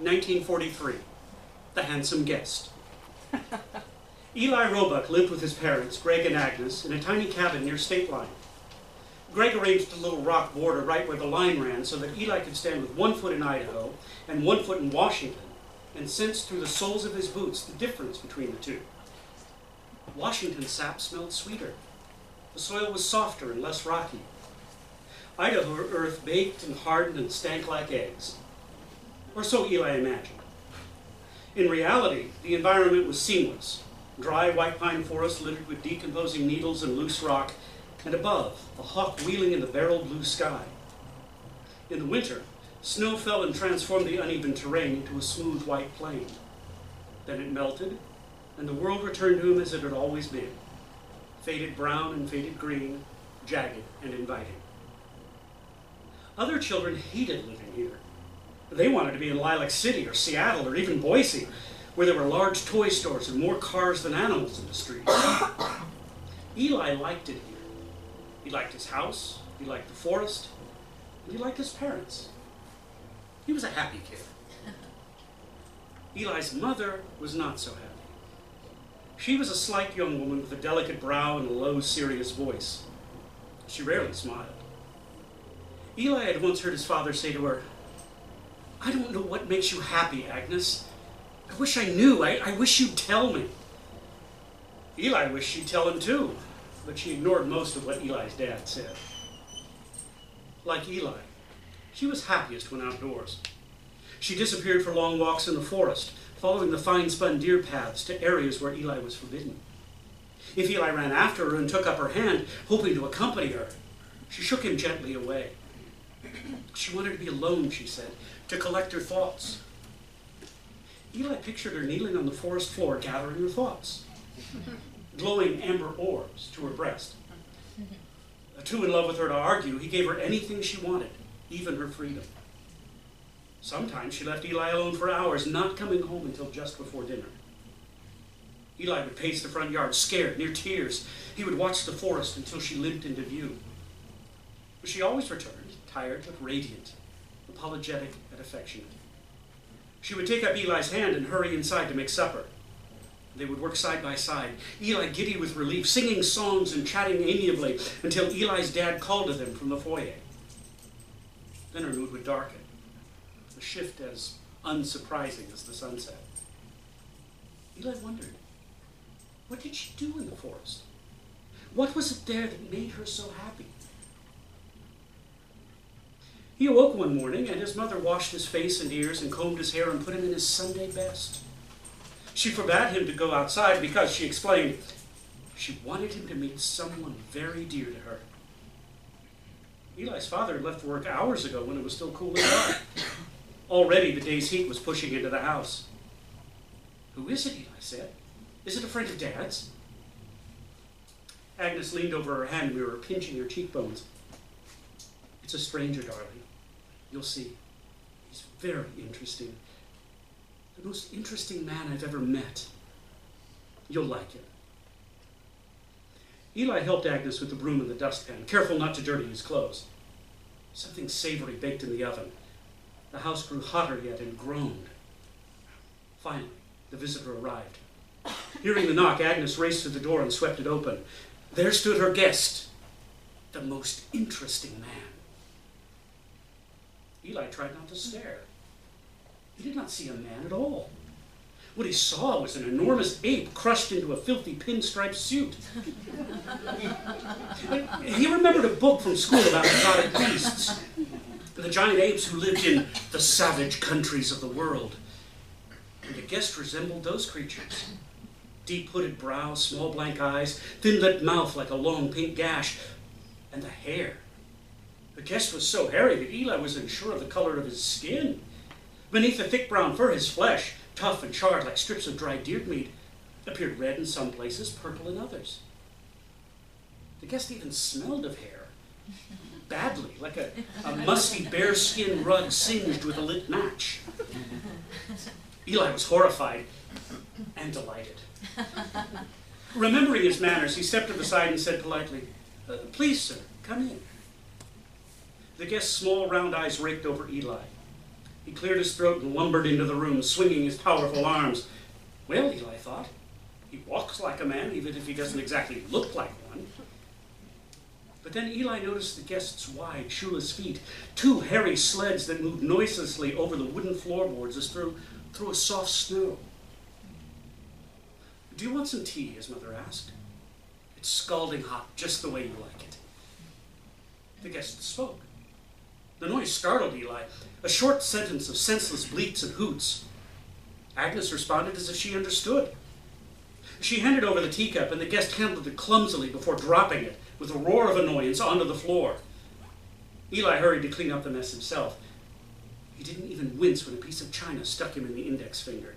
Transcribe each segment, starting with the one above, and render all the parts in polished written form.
1943, The Handsome Guest. Eli Roebuck lived with his parents, Greg and Agnes, in a tiny cabin near State Line. Greg arranged a little rock border right where the line ran so that Eli could stand with 1 foot in Idaho and 1 foot in Washington and sense through the soles of his boots the difference between the two. Washington sap smelled sweeter. The soil was softer and less rocky. Idaho earth baked and hardened and stank like eggs. Or so Eli imagined. In reality, the environment was seamless. Dry white pine forest littered with decomposing needles and loose rock, and above, a hawk wheeling in the beryl blue sky. In the winter, snow fell and transformed the uneven terrain into a smooth white plain. Then it melted, and the world returned to him as it had always been, faded brown and faded green, jagged and inviting. Other children hated living here. They wanted to be in Lilac City or Seattle or even Boise, where there were large toy stores and more cars than animals in the streets. Eli liked it here. He liked his house, he liked the forest, and he liked his parents. He was a happy kid. Eli's mother was not so happy. She was a slight young woman with a delicate brow and a low, serious voice. She rarely smiled. Eli had once heard his father say to her, "I don't know what makes you happy, Agnes. I wish I knew. I wish you'd tell me." Eli wished she'd tell him too, but she ignored most of what Eli's dad said. Like Eli, she was happiest when outdoors. She disappeared for long walks in the forest, following the fine-spun deer paths to areas where Eli was forbidden. If Eli ran after her and took up her hand, hoping to accompany her, she shook him gently away. She wanted to be alone, she said, to collect her thoughts. Eli pictured her kneeling on the forest floor, gathering her thoughts, glowing amber orbs to her breast. Too in love with her to argue, he gave her anything she wanted, even her freedom. Sometimes she left Eli alone for hours, not coming home until just before dinner. Eli would pace the front yard, scared, near tears. He would watch the forest until she limped into view. But she always returned, tired but radiant, apologetic and affectionate. She would take up Eli's hand and hurry inside to make supper. They would work side by side, Eli giddy with relief, singing songs and chatting amiably until Eli's dad called to them from the foyer. Then her mood would darken, a shift as unsurprising as the sunset. Eli wondered, what did she do in the forest? What was it there that made her so happy? He awoke one morning, and his mother washed his face and ears and combed his hair and put him in his Sunday best. She forbade him to go outside because, she explained, she wanted him to meet someone very dear to her. Eli's father had left work hours ago when it was still cool and dark. Already the day's heat was pushing into the house. "Who is it?" Eli said. "Is it a friend of Dad's?" Agnes leaned over her hand mirror, pinching her cheekbones. "It's a stranger, darling. You'll see. He's very interesting. The most interesting man I've ever met. You'll like him." Eli helped Agnes with the broom and the dustpan, careful not to dirty his clothes. Something savory baked in the oven. The house grew hotter yet and groaned. Finally, the visitor arrived. Hearing the knock, Agnes raced to the door and swept it open. There stood her guest, the most interesting man. Eli tried not to stare. He did not see a man at all. What he saw was an enormous ape crushed into a filthy pinstripe suit. He remembered a book from school about exotic beasts, the giant apes who lived in the savage countries of the world. And the guest resembled those creatures. Deep hooded brow, small blank eyes, thin-lipped mouth like a long pink gash, and the hair. The guest was so hairy that Eli was unsure of the color of his skin. Beneath the thick brown fur, his flesh, tough and charred like strips of dried deer meat, appeared red in some places, purple in others. The guest even smelled of hair, badly, like a musty bearskin rug singed with a lit match. Eli was horrified and delighted. Remembering his manners, he stepped to the side and said politely, "Please, sir, come in." The guest's small round eyes raked over Eli. He cleared his throat and lumbered into the room, swinging his powerful arms. Well, Eli thought, he walks like a man, even if he doesn't exactly look like one. But then Eli noticed the guest's wide, shoeless feet, two hairy sleds that moved noiselessly over the wooden floorboards as through a soft snow. Do you want some tea? His mother asked. It's scalding hot, just the way you like it. The guest spoke. The noise startled Eli, a short sentence of senseless bleats and hoots. Agnes responded as if she understood. She handed over the teacup, and the guest handled it clumsily before dropping it with a roar of annoyance onto the floor. Eli hurried to clean up the mess himself. He didn't even wince when a piece of china stuck him in the index finger.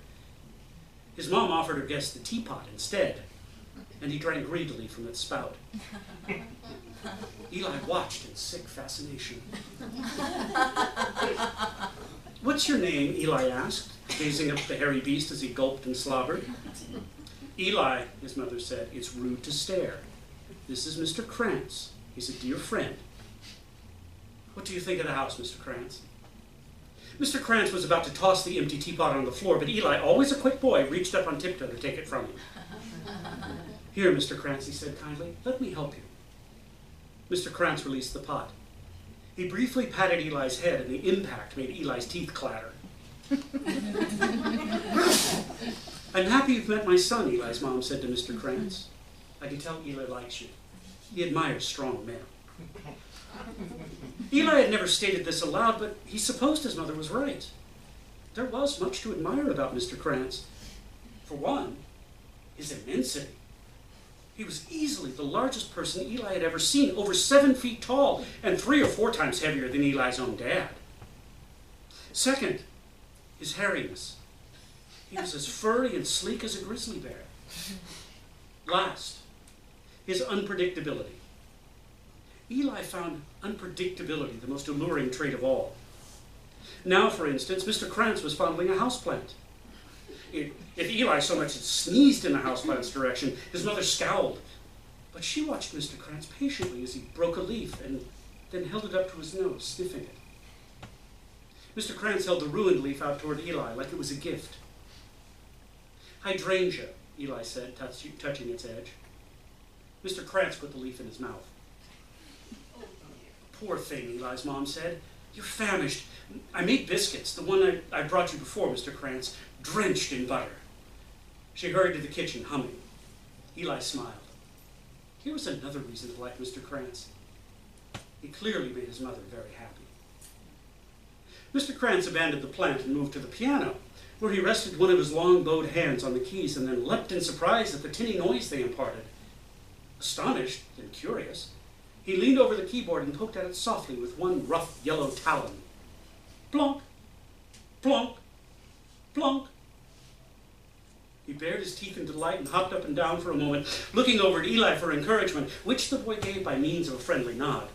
His mom offered her guest the teapot instead, and he drank greedily from its spout. Eli watched in sick fascination. What's your name? Eli asked, gazing up at the hairy beast as he gulped and slobbered. Eli, his mother said, it's rude to stare. This is Mr. Krantz. He's a dear friend. What do you think of the house, Mr. Krantz? Mr. Krantz was about to toss the empty teapot on the floor, but Eli, always a quick boy, reached up on tiptoe to take it from him. Here, Mr. Krantz, he said kindly, let me help you. Mr. Krantz released the pot. He briefly patted Eli's head, and the impact made Eli's teeth clatter. I'm happy you've met my son, Eli's mom said to Mr. Krantz. I can tell Eli likes you. He admires strong men. Eli had never stated this aloud, but he supposed his mother was right. There was much to admire about Mr. Krantz. For one, his immensity. He was easily the largest person Eli had ever seen, over 7 feet tall, and 3 or 4 times heavier than Eli's own dad. Second, his hairiness. He was as furry and sleek as a grizzly bear. Last, his unpredictability. Eli found unpredictability the most alluring trait of all. Now, for instance, Mr. Krantz was fondling a houseplant. If Eli so much as sneezed in the houseplant's direction, his mother scowled. But she watched Mr. Krantz patiently as he broke a leaf and then held it up to his nose, sniffing it. Mr. Krantz held the ruined leaf out toward Eli like it was a gift. Hydrangea, Eli said, touching its edge. Mr. Krantz put the leaf in his mouth. Poor thing, Eli's mom said. You're famished. I made biscuits, the one I brought you before, Mr. Krantz, drenched in butter. She hurried to the kitchen, humming. Eli smiled. Here was another reason to like Mr. Krantz. He clearly made his mother very happy. Mr. Krantz abandoned the plant and moved to the piano, where he rested one of his long-bowed hands on the keys and then leapt in surprise at the tinny noise they imparted. Astonished and curious, he leaned over the keyboard and poked at it softly with one rough yellow talon. Plonk, plonk, plonk. He bared his teeth in delight and hopped up and down for a moment, looking over at Eli for encouragement, which the boy gave by means of a friendly nod.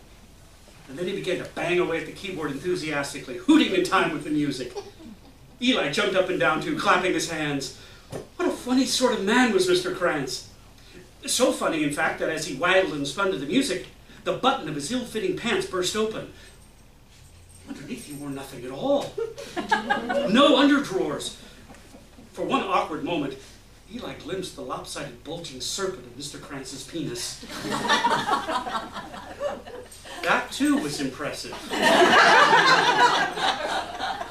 And then he began to bang away at the keyboard enthusiastically, hooting in time with the music. Eli jumped up and down too, clapping his hands. What a funny sort of man was Mr. Krantz. So funny, in fact, that as he waddled and spun to the music, the button of his ill-fitting pants burst open. Underneath he wore nothing at all. No underdrawers. For one awkward moment, Eli glimpsed the lopsided, bulging serpent of Mr. Krantz's penis. That, too, was impressive.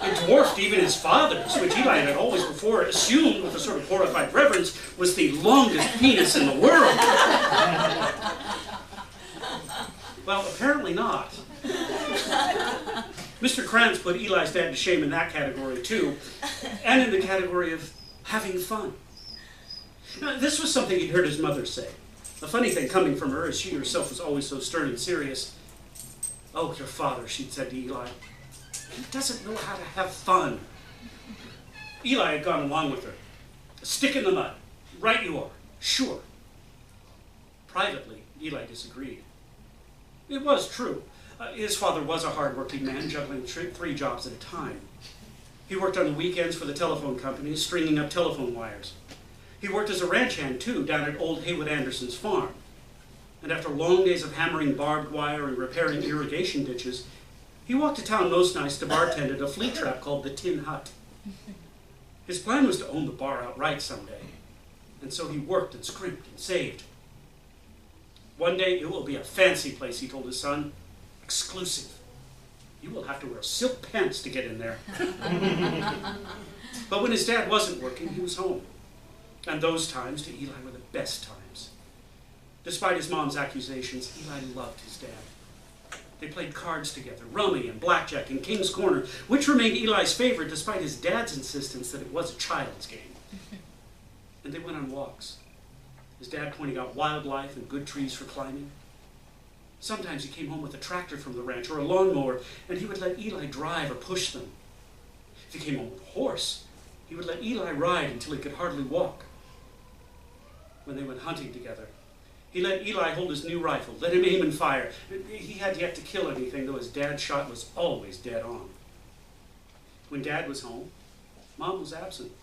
It dwarfed even his father's, which Eli had always before assumed, with a sort of horrified reverence, was the longest penis in the world. Well, apparently not. Mr. Krantz put Eli's dad to shame in that category, too, and in the category of having fun. Now, this was something he'd heard his mother say. The funny thing coming from her, as she herself was always so stern and serious. Oh, your father, she'd said to Eli. He doesn't know how to have fun. Eli had gone along with her. A stick in the mud. Right you are. Sure. Privately, Eli disagreed. It was true. His father was a hard-working man, juggling 3 jobs at a time. He worked on the weekends for the telephone company, stringing up telephone wires. He worked as a ranch hand, too, down at old Haywood Anderson's farm. And after long days of hammering barbed wire and repairing irrigation ditches, he He walked to town most nights to bartend at a flea trap called the Tin Hut. His plan was to own the bar outright someday, and so he worked and scrimped and saved. One day it will be a fancy place, he told his son. Exclusive. You will have to wear silk pants to get in there. But when his dad wasn't working, he was home. And those times to Eli were the best times. Despite his mom's accusations, Eli loved his dad. They played cards together, rummy and blackjack and king's corner, which remained Eli's favorite despite his dad's insistence that it was a child's game. And they went on walks, his dad pointing out wildlife and good trees for climbing. Sometimes he came home with a tractor from the ranch or a lawnmower, and he would let Eli drive or push them. If he came home with a horse, he would let Eli ride until he could hardly walk. When they went hunting together, he let Eli hold his new rifle, let him aim and fire. He had yet to kill anything, though his dad's shot was always dead on. When Dad was home, Mom was absent.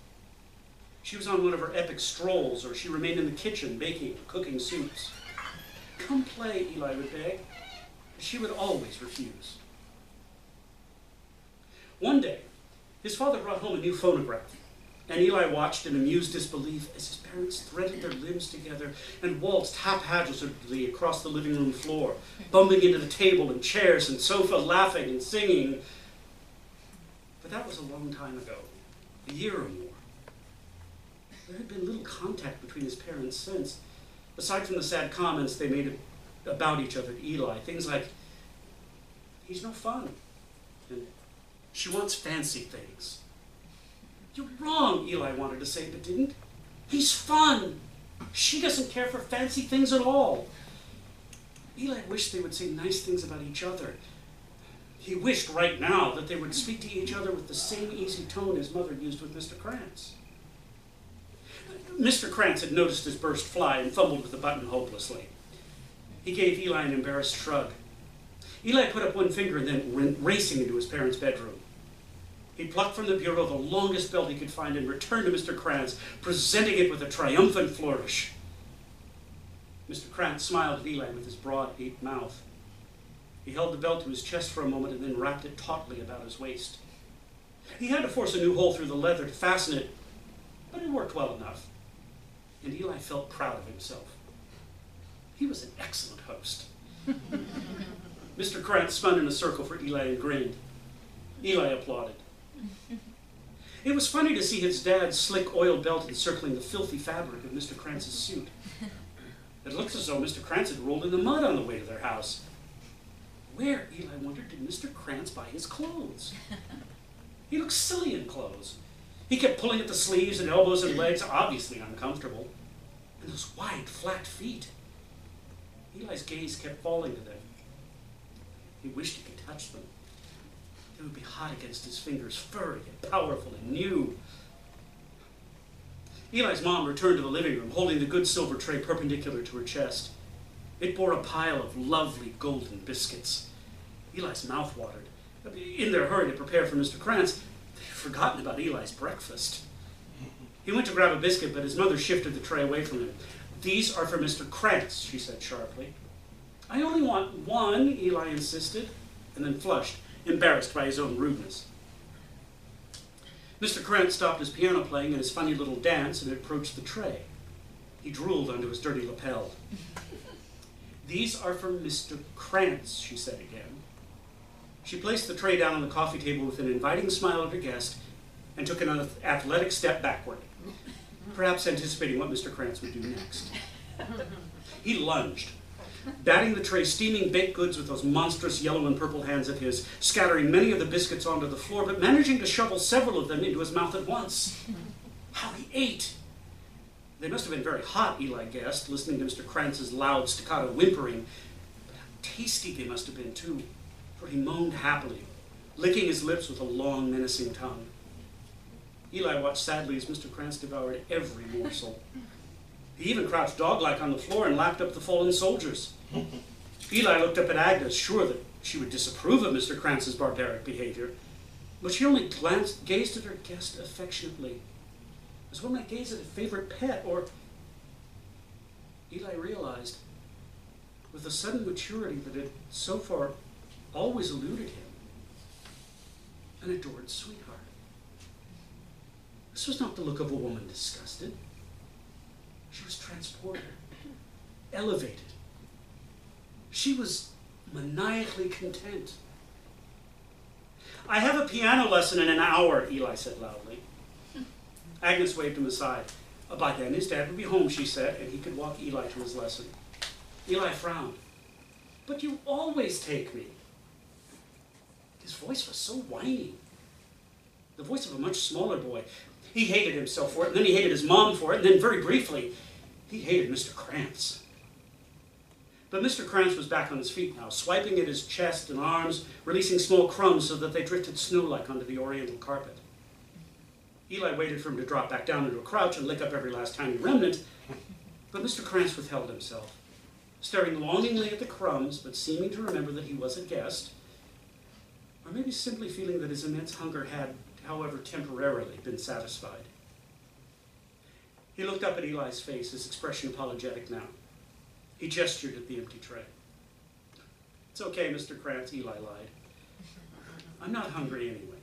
She was on one of her epic strolls, or she remained in the kitchen baking or cooking soups. Come play, Eli would beg, but she would always refuse. One day, his father brought home a new phonograph, and Eli watched in amused disbelief as his parents threaded their limbs together and waltzed haphazardly across the living room floor, bumping into the table and chairs and sofa, laughing and singing. But that was a long time ago, a year or more. There had been little contact between his parents since, aside from the sad comments they made about each other to Eli. Things like, he's no fun, and she wants fancy things. You're wrong, Eli wanted to say, but didn't. He's fun. She doesn't care for fancy things at all. Eli wished they would say nice things about each other. He wished right now that they would speak to each other with the same easy tone his mother used with Mr. Krantz. Mr. Krantz had noticed his burst fly and fumbled with the button hopelessly. He gave Eli an embarrassed shrug. Eli put up one finger and then went racing into his parents' bedroom. He plucked from the bureau the longest belt he could find and returned to Mr. Krantz, presenting it with a triumphant flourish. Mr. Krantz smiled at Eli with his broad, ape mouth. He held the belt to his chest for a moment and then wrapped it tautly about his waist. He had to force a new hole through the leather to fasten it, but it worked well enough, and Eli felt proud of himself. He was an excellent host. Mr. Krantz spun in a circle for Eli and grinned. Eli applauded. It was funny to see his dad's slick oiled belt encircling the filthy fabric of Mr. Krantz's suit. It looked as though Mr. Krantz had rolled in the mud on the way to their house. Where, Eli wondered, did Mr. Krantz buy his clothes? He looked silly in clothes. He kept pulling at the sleeves and elbows and legs, obviously uncomfortable. And those wide, flat feet. Eli's gaze kept falling to them. He wished he could touch them. They would be hot against his fingers, furry and powerful and new. Eli's mom returned to the living room, holding the good silver tray perpendicular to her chest. It bore a pile of lovely golden biscuits. Eli's mouth watered. In their hurry to prepare for Mr. Krantz, they had forgotten about Eli's breakfast. He went to grab a biscuit, but his mother shifted the tray away from him. "These are for Mr. Krantz," she said sharply. "I only want one," Eli insisted, and then flushed, embarrassed by his own rudeness. Mr. Krantz stopped his piano playing and his funny little dance and approached the tray. He drooled onto his dirty lapel. "These are for Mr. Krantz," she said again. She placed the tray down on the coffee table with an inviting smile at her guest and took an athletic step backward, perhaps anticipating what Mr. Krantz would do next. He lunged, batting the tray steaming baked goods with those monstrous yellow and purple hands of his, scattering many of the biscuits onto the floor, but managing to shovel several of them into his mouth at once. How he ate! They must have been very hot, Eli guessed, listening to Mr. Krantz's loud staccato whimpering. But how tasty they must have been, too, for he moaned happily, licking his lips with a long, menacing tongue. Eli watched sadly as Mr. Krantz devoured every morsel. He even crouched dog-like on the floor and lapped up the fallen soldiers. Eli looked up at Agnes, sure that she would disapprove of Mr. Krantz's barbaric behavior, but she only gazed at her guest affectionately, as one might gaze at a favorite pet, or... Eli realized, with a sudden maturity that had so far always eluded him, an adored sweetheart. This was not the look of a woman disgusted. She was transported, elevated. She was maniacally content. "I have a piano lesson in an hour," Eli said loudly. Agnes waved him aside. By then his dad would be home, she said, and he could walk Eli to his lesson. Eli frowned. "But you always take me." His voice was so whiny. The voice of a much smaller boy. He hated himself for it, and then he hated his mom for it, and then very briefly, he hated Mr. Krantz. But Mr. Krantz was back on his feet now, swiping at his chest and arms, releasing small crumbs so that they drifted snow-like onto the oriental carpet. Eli waited for him to drop back down into a crouch and lick up every last tiny remnant, but Mr. Krantz withheld himself, staring longingly at the crumbs, but seeming to remember that he was a guest, or maybe simply feeling that his immense hunger had, however temporarily, been satisfied. He looked up at Eli's face, his expression apologetic now. He gestured at the empty tray. "It's okay, Mr. Krantz," Eli lied. "I'm not hungry anyway."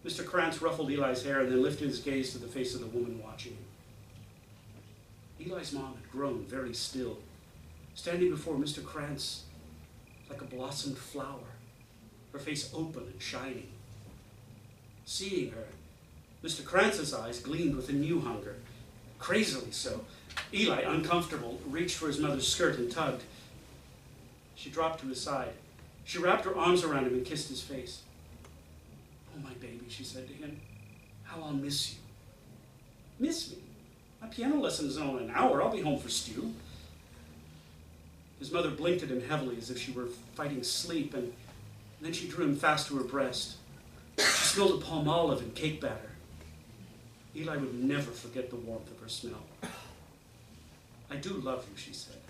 Mr. Krantz ruffled Eli's hair and then lifted his gaze to the face of the woman watching him. Eli's mom had grown very still, standing before Mr. Krantz like a blossomed flower, her face open and shining. Seeing her, Mr. Krantz's eyes gleamed with a new hunger, crazily so. Eli, uncomfortable, reached for his mother's skirt and tugged. She dropped to his side. She wrapped her arms around him and kissed his face. "Oh, my baby," she said to him, "how I'll miss you." "Miss me? My piano lesson is in only an hour. I'll be home for stew." His mother blinked at him heavily as if she were fighting sleep, and then she drew him fast to her breast. She smelled of palm olive and cake batter. Eli would never forget the warmth of her smell. "I do love you," she said.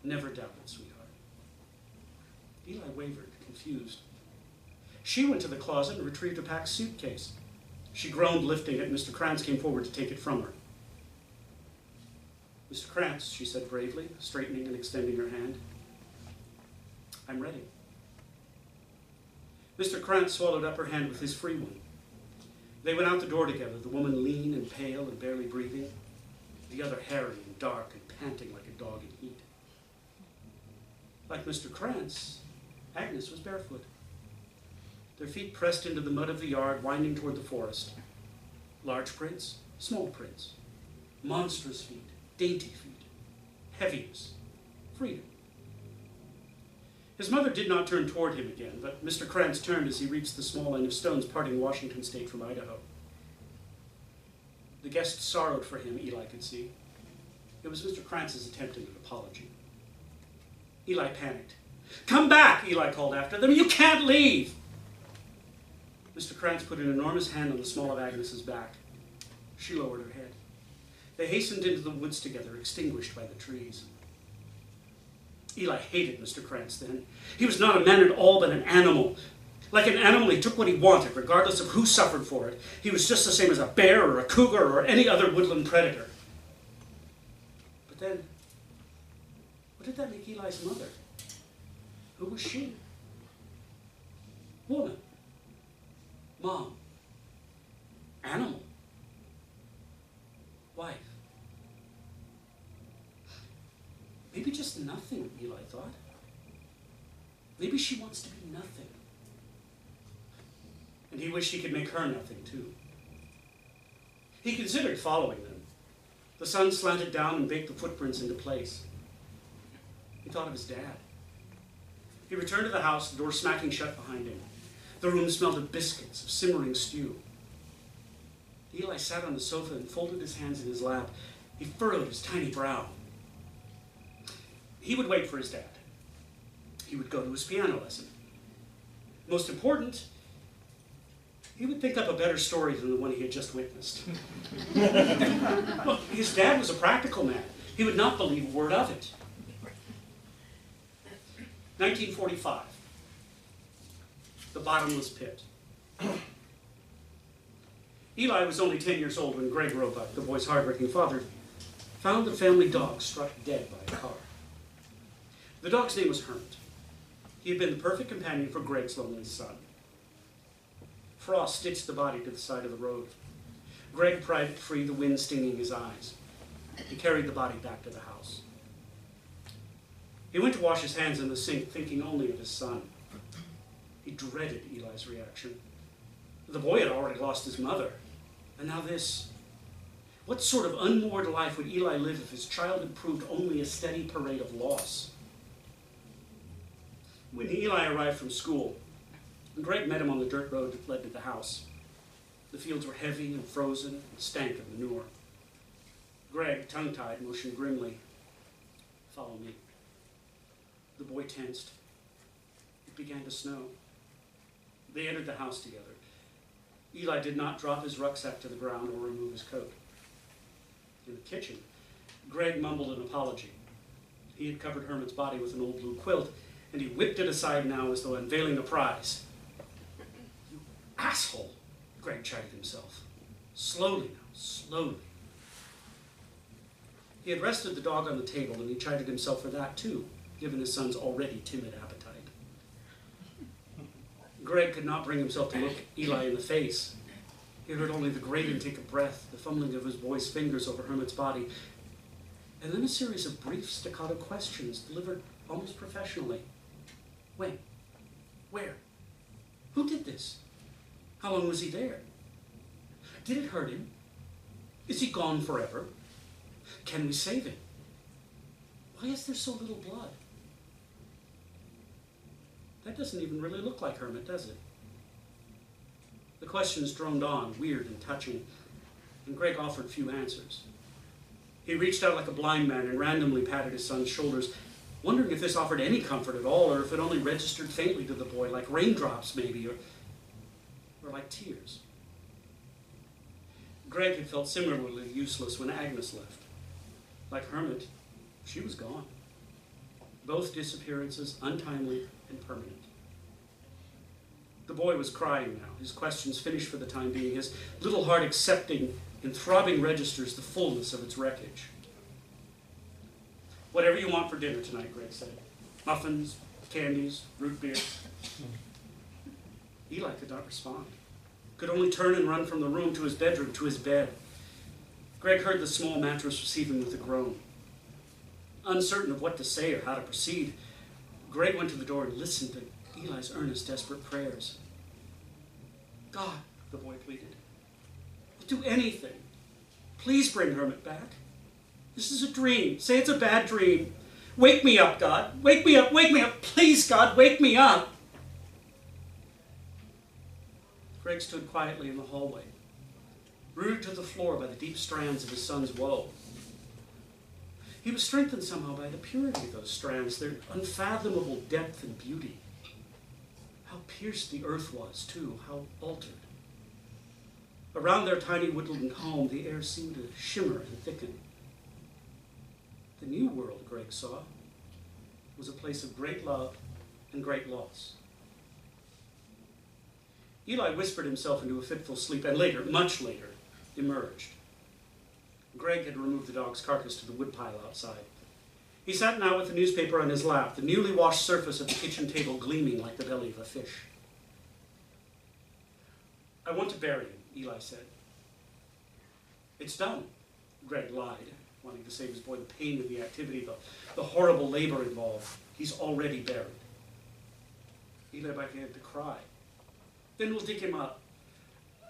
"Never doubt it, sweetheart." Eli wavered, confused. She went to the closet and retrieved a packed suitcase. She groaned, lifting it. Mr. Krantz came forward to take it from her. "Mr. Krantz," she said bravely, straightening and extending her hand. "I'm ready." Mr. Krantz swallowed up her hand with his free one. They went out the door together, the woman lean and pale and barely breathing, the other hairy and dark and panting like a dog in heat. Like Mr. Krantz, Agnes was barefoot. Their feet pressed into the mud of the yard, winding toward the forest. Large prints, small prints, monstrous feet, dainty feet, heaviness, freedom. His mother did not turn toward him again, but Mr. Krantz turned as he reached the small line of stones parting Washington State from Idaho. The guest sorrowed for him, Eli could see. It was Mr. Krantz's attempt at an apology. Eli panicked. "Come back," Eli called after them. "You can't leave." Mr. Krantz put an enormous hand on the small of Agnes's back. She lowered her head. They hastened into the woods together, extinguished by the trees. Eli hated Mr. Krantz then. He was not a man at all, but an animal. Like an animal, he took what he wanted, regardless of who suffered for it. He was just the same as a bear or a cougar or any other woodland predator. But then, what did that make Eli's mother? Who was she? Woman. Mom. Animal. Wife. Maybe just nothing, Eli thought. Maybe she wants to be nothing. And he wished he could make her nothing, too. He considered following them. The sun slanted down and baked the footprints into place. He thought of his dad. He returned to the house, the door smacking shut behind him. The room smelled of biscuits, of simmering stew. Eli sat on the sofa and folded his hands in his lap. He furrowed his tiny brow. He would wait for his dad. He would go to his piano lesson. Most important, he would think up a better story than the one he had just witnessed. Look, his dad was a practical man. He would not believe a word of it. 1945. The bottomless pit. Eli was only 10 years old when Greg Roebuck, the boy's hard-working father, found the family dog struck dead by a car. The dog's name was Hermit. He had been the perfect companion for Greg's lonely son. Frost stitched the body to the side of the road. Greg pried it free, the wind stinging his eyes. He carried the body back to the house. He went to wash his hands in the sink, thinking only of his son. He dreaded Eli's reaction. The boy had already lost his mother, and now this. What sort of unmoored life would Eli live if his child had proved only a steady parade of loss? When Eli arrived from school, Greg met him on the dirt road that led to the house. The fields were heavy and frozen and stank of manure. Greg, tongue-tied, motioned grimly, "Follow me." The boy tensed. It began to snow. They entered the house together. Eli did not drop his rucksack to the ground or remove his coat. In the kitchen, Greg mumbled an apology. He had covered Hermit's body with an old blue quilt, and he whipped it aside now as though unveiling a prize. "You asshole," Greg chided himself. "Slowly now, slowly." He had rested the dog on the table, and he chided himself for that too, given his son's already timid appetite. Greg could not bring himself to look Eli in the face. He heard only the great intake of breath, the fumbling of his boy's fingers over Hermit's body, and then a series of brief staccato questions delivered almost professionally. When? Where? Who did this? How long was he there? Did it hurt him? Is he gone forever? Can we save him? Why is there so little blood? That doesn't even really look like Hermit, does it? The questions droned on, weird and touching, and Greg offered few answers. He reached out like a blind man and randomly patted his son's shoulders, wondering if this offered any comfort at all, or if it only registered faintly to the boy, like raindrops maybe, or like tears. Greg had felt similarly useless when Agnes left. Like Hermit, she was gone. Both disappearances untimely and permanent. The boy was crying now, his questions finished for the time being, his little heart accepting in throbbing registers the fullness of its wreckage. "Whatever you want for dinner tonight," Greg said. "Muffins, candies, root beer." Eli could not respond, could only turn and run from the room to his bedroom, to his bed. Greg heard the small mattress receive him with a groan. Uncertain of what to say or how to proceed, Greg went to the door and listened to Eli's earnest, desperate prayers. "God," the boy pleaded, "I'll do anything. Please bring Hermit back. This is a dream. Say it's a bad dream. Wake me up, God. Wake me up, wake me up. Please, God, wake me up." Greg stood quietly in the hallway, rooted to the floor by the deep strands of his son's woe. He was strengthened somehow by the purity of those strands, their unfathomable depth and beauty. How pierced the earth was, too, how altered. Around their tiny woodland home, the air seemed to shimmer and thicken. The new world, Greg saw, was a place of great love and great loss. Eli whispered himself into a fitful sleep, and later, much later, emerged. Greg had removed the dog's carcass to the woodpile outside. He sat now with the newspaper on his lap, the newly washed surface of the kitchen table gleaming like the belly of a fish. "I want to bury him," Eli said. "It's done," Greg lied, wanting to save his boy the pain of the activity, the horrible labor involved. "He's already buried." Eli began to cry. "Then we'll dig him up.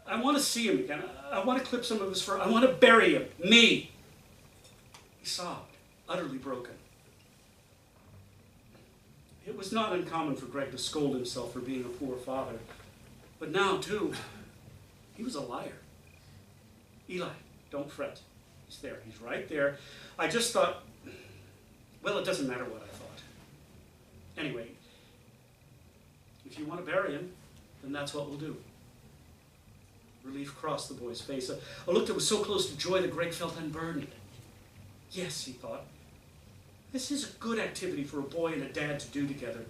I want to see him again. I want to clip some of his fur. I want to bury him. Me." He sobbed, utterly broken. It was not uncommon for Greg to scold himself for being a poor father. But now, too, he was a liar. "Eli, don't fret. He's there. He's right there. I just thought, well, it doesn't matter what I thought. Anyway, if you want to bury him, then that's what we'll do." Relief crossed the boy's face, a look that was so close to joy that Greg felt unburdened. Yes, he thought, this is a good activity for a boy and a dad to do together.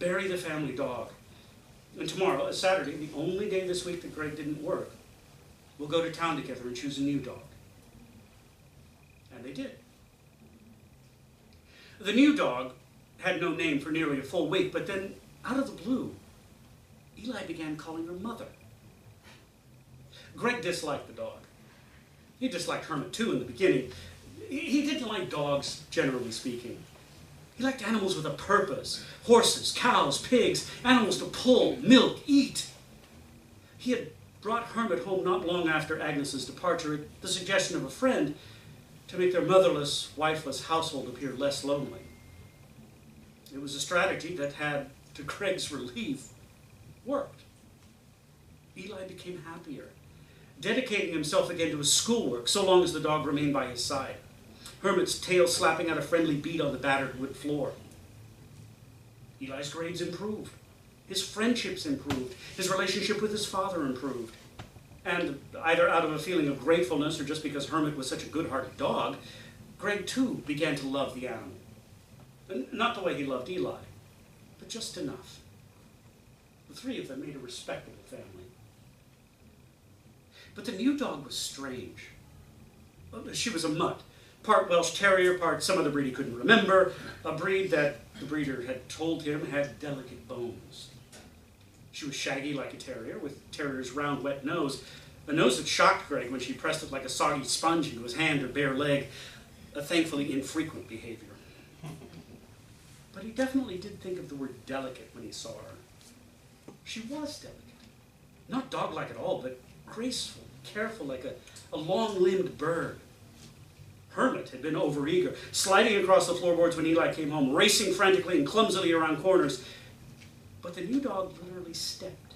Bury the family dog. And tomorrow, Saturday, the only day this week that Greg didn't work, we'll go to town together and choose a new dog. And they did. The new dog had no name for nearly a full week, but then, out of the blue, Eli began calling her Mother. Greg disliked the dog. He disliked Hermit too in the beginning. He didn't like dogs, generally speaking. He liked animals with a purpose. Horses, cows, pigs, animals to pull, milk, eat. He had brought Hermit home not long after Agnes's departure at the suggestion of a friend to make their motherless, wifeless household appear less lonely. It was a strategy that had, to Greg's relief, worked. Eli became happier, dedicating himself again to his schoolwork so long as the dog remained by his side. Hermit's tail slapping out a friendly beat on the battered wood floor. Eli's grades improved. His friendships improved. His relationship with his father improved. And either out of a feeling of gratefulness or just because Hermit was such a good-hearted dog, Greg too began to love the animal. Not the way he loved Eli, but just enough. The three of them made a respectable family. But the new dog was strange. She was a mutt. Part Welsh Terrier, part some other breed he couldn't remember, a breed that the breeder had told him had delicate bones. She was shaggy like a terrier, with terrier's round, wet nose, a nose that shocked Greg when she pressed it like a soggy sponge into his hand or bare leg, a thankfully infrequent behavior. But he definitely did think of the word delicate when he saw her. She was delicate. Not dog-like at all, but graceful, careful like a long-limbed bird. Hermit had been overeager, sliding across the floorboards when Eli came home, racing frantically and clumsily around corners. But the new dog literally stepped,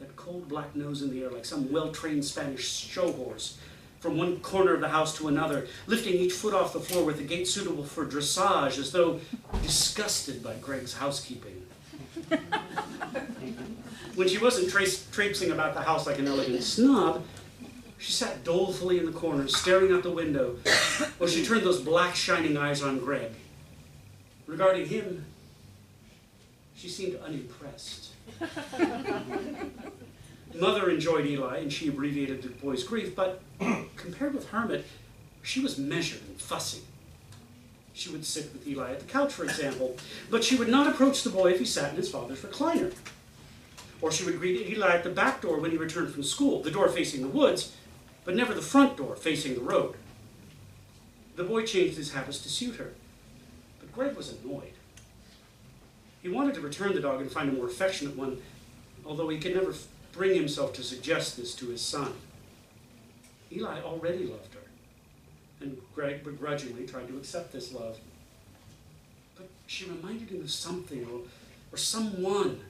that cold black nose in the air like some well-trained Spanish show horse, from one corner of the house to another, lifting each foot off the floor with a gait suitable for dressage, as though disgusted by Greg's housekeeping. When she wasn't traipsing about the house like an elegant snob, she sat dolefully in the corner, staring out the window, while she turned those black, shining eyes on Greg. Regarding him, she seemed unimpressed. Mother enjoyed Eli, and she abbreviated the boy's grief, but compared with Hermit, she was measured and fussy. She would sit with Eli at the couch, for example, but she would not approach the boy if he sat in his father's recliner. Or she would greet Eli at the back door when he returned from school, the door facing the woods, but never the front door facing the road. The boy changed his habits to suit her, but Greg was annoyed. He wanted to return the dog and find a more affectionate one, although he could never bring himself to suggest this to his son. Eli already loved her, and Greg begrudgingly tried to accept this love. But she reminded him of something or someone,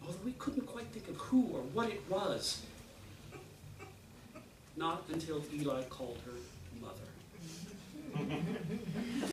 although he couldn't quite think of who or what it was. Not until Eli called her mother.